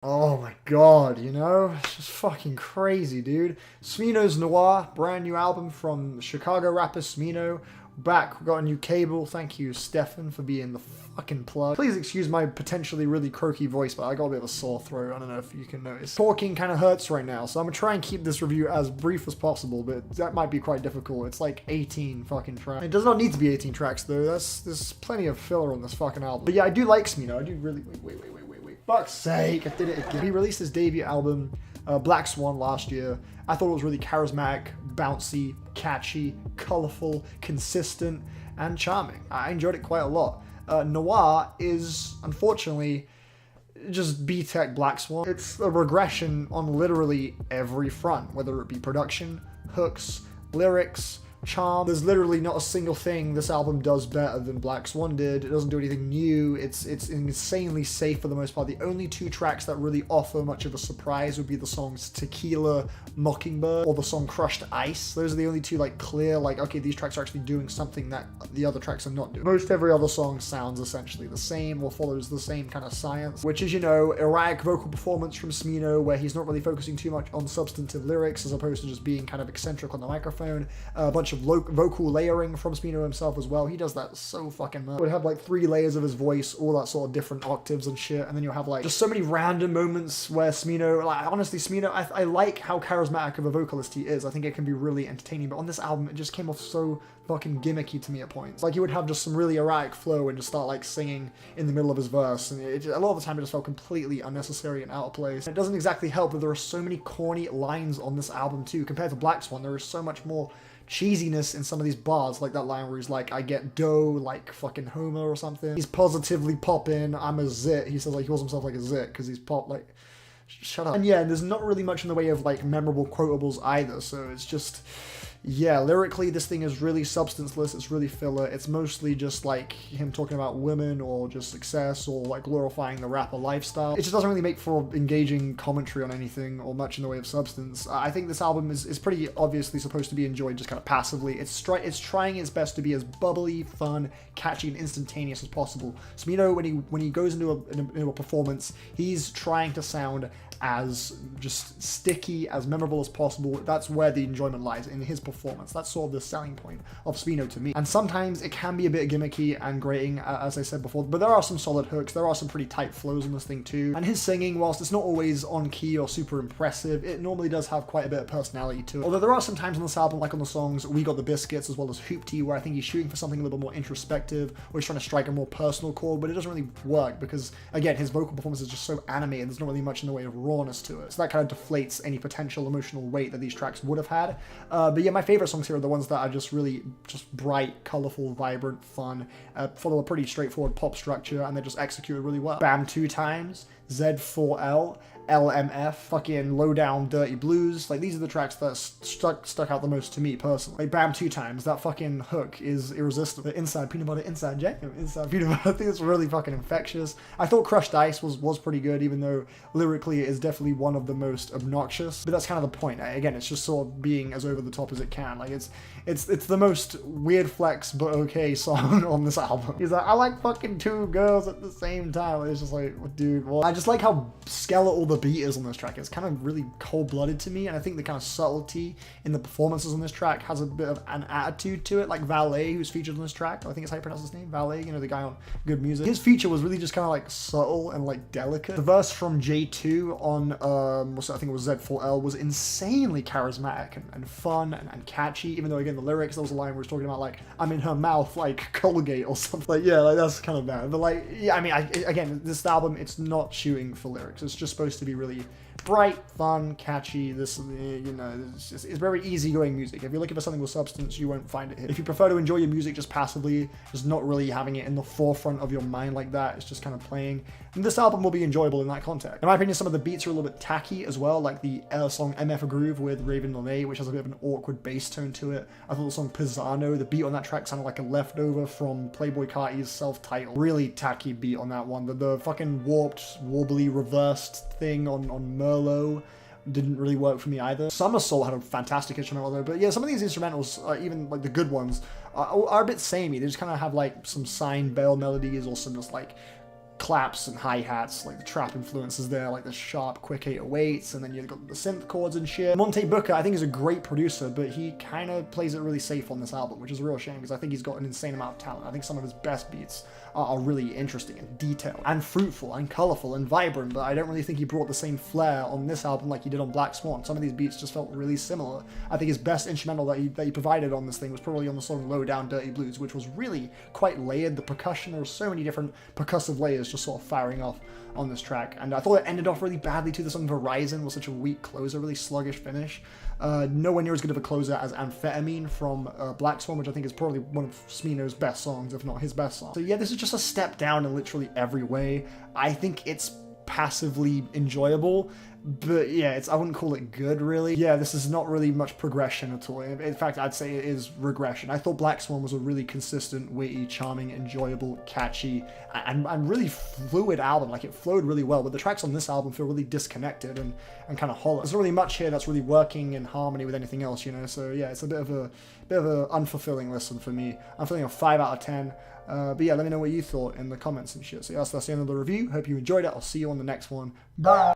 Oh my god, you know? It's just fucking crazy, dude. Smino's Noir, brand new album from Chicago rapper Smino. Back, we got a new cable. Thank you, Stefan, for being the fucking plug. Please excuse my potentially really croaky voice, but I got a bit of a sore throat. I don't know if you can notice. Talking kind of hurts right now, so I'm gonna try and keep this review as brief as possible, but that might be quite difficult. It's like 18 fucking tracks. It does not need to be 18 tracks, though. There's plenty of filler on this fucking album. But yeah, I do like Smino. I do really... Wait. Fuck's sake, I did it again. He released his debut album, Black Swan, last year. I thought it was really charismatic, bouncy, catchy, colorful, consistent, and charming. I enjoyed it quite a lot. Noir is, unfortunately, just B-Tech Black Swan. It's a regression on literally every front, whether it be production, hooks, lyrics, charm. There's literally not a single thing this album does better than Black Swan did. It doesn't do anything new. It's insanely safe for the most part. The only two tracks that really offer much of a surprise would be the songs Tequila, Mockingbird, or the song Crushed Ice. Those are the only two like clear, like, okay, these tracks are actually doing something that the other tracks are not doing. Most every other song sounds essentially the same or follows the same kind of science, which is, you know, erratic vocal performance from Smino, where he's not really focusing too much on substantive lyrics as opposed to just being kind of eccentric on the microphone. A bunch of vocal layering from Smino himself as well. He does that so fucking much. Would have like 3 layers of his voice, all that sort of different octaves and shit, and then you'll have like just so many random moments where Smino, like honestly Smino, I like how charismatic of a vocalist he is. I think it can be really entertaining, but on this album it just came off so fucking gimmicky to me at points. Like he would have just some really erratic flow and just start like singing in the middle of his verse, and a lot of the time it just felt completely unnecessary and out of place. It doesn't exactly help that there are so many corny lines on this album too. Compared to Black Swan, there is so much more cheesiness in some of these bars, like that line where he's like, I get dough like fucking Homer or something. He's positively popping, I'm a zit. He says like he calls himself like a zit because he's pop, like, shut up. And yeah, there's not really much in the way of like memorable quotables either, so it's just, yeah, lyrically this thing is really substanceless, it's really filler. It's mostly just like him talking about women or just success or like glorifying the rapper lifestyle. It just doesn't really make for engaging commentary on anything or much in the way of substance. I think this album is pretty obviously supposed to be enjoyed just kind of passively. It's trying its best to be as bubbly, fun, catchy, and instantaneous as possible. Smino, when he goes into a performance, he's trying to sound as just sticky, as memorable as possible. That's where the enjoyment lies, in his performance. That's sort of the selling point of Smino to me. And sometimes it can be a bit gimmicky and grating, as I said before, but there are some solid hooks, there are some pretty tight flows on this thing too. And his singing, whilst it's not always on key or super impressive, it normally does have quite a bit of personality to it. Although there are some times on this album, like on the songs We Got the Biscuits as well as Hoopty, where I think he's shooting for something a little more introspective, or he's trying to strike a more personal chord, but it doesn't really work because, again, his vocal performance is just so animated, there's not really much in the way of rawness to it. So that kind of deflates any potential emotional weight that these tracks would have had. But yeah, my favorite songs here are the ones that are just really just bright, colorful, vibrant, fun, follow a pretty straightforward pop structure, and they're just executed really well. Bam 2 Times, Z4L, LMF, fucking Low Down Dirty Blues. Like, these are the tracks that stuck out the most to me personally. Like Bam 2 Times, that fucking hook is irresistible. Inside peanut butter, inside jam, inside peanut butter. I think it's really fucking infectious. I thought Crushed Ice was pretty good, even though lyrically it is definitely one of the most obnoxious. But that's kind of the point. Again, it's just sort of being as over the top as it can. Like, it's the most weird flex but okay song on this album. He's like, I like fucking 2 girls at the same time. It's just like, dude, well, I just like how skeletal the beat is on this track. It's kind of really cold-blooded to me, and I think the kind of subtlety in the performances on this track has a bit of an attitude to it. Like Valet, who's featured on this track, I think it's how you pronounce his name, Valet, you know, the guy on Good Music. His feature was really just kind of like subtle and like delicate. The verse from J2 on I think it was Z4L was insanely charismatic and fun and catchy, even though again the lyrics, there was a line where he's talking about like, I'm in her mouth like Colgate or something. Like, yeah, like that's kind of bad. But like, yeah, I mean, again, this album, it's not shooting for lyrics. It's just supposed to be really bright, fun, catchy. This, you know, it's very easygoing music. If you're looking for something with substance, you won't find it here. If you prefer to enjoy your music just passively, just not really having it in the forefront of your mind like that, it's just kind of playing, and this album will be enjoyable in that context. In my opinion, some of the beats are a little bit tacky as well, like the song MF Groove with Raven Lene, which has a bit of an awkward bass tone to it. I thought the song Pizzano, the beat on that track sounded like a leftover from Playboi Carti's self-titled. Really tacky beat on that one. The fucking warped, wobbly, reversed thing on Merlot didn't really work for me either. Somersault had a fantastic instrumental though, but yeah, some of these instrumentals, even like the good ones, are a bit samey. They just kind of have like some signed bell melodies or some just like claps and hi-hats, like the trap influences there, like the sharp, quick 808s, and then you've got the synth chords and shit. Monte Booker, I think, is a great producer, but he kind of plays it really safe on this album, which is a real shame, because I think he's got an insane amount of talent. I think some of his best beats are really interesting and detailed and fruitful and colorful and vibrant, but I don't really think he brought the same flair on this album like he did on Black Swan. Some of these beats just felt really similar. I think his best instrumental that he provided on this thing was probably on the song Low Down Dirty Blues, which was really quite layered. The percussion, there were so many different percussive layers just sort of firing off on this track, and I thought it ended off really badly too. The song Verizon was such a weak closer, really sluggish finish. Nowhere near as good of a closer as Amphetamine from Black Swan, which I think is probably one of Smino's best songs, if not his best song. So yeah, this is just a step down in literally every way. I think it's passively enjoyable, but yeah, I wouldn't call it good, really. Yeah, this is not really much progression at all. In fact, I'd say it is regression. I thought Black Swan was a really consistent, witty, charming, enjoyable, catchy, and really fluid album. Like, it flowed really well, but the tracks on this album feel really disconnected and kind of hollow. There's not really much here that's really working in harmony with anything else, you know? So yeah, it's a bit of a unfulfilling listen for me. I'm feeling a 5 out of 10. But yeah, let me know what you thought in the comments and shit. So yeah, that's the end of the review. Hope you enjoyed it. I'll see you on the next one. Bye!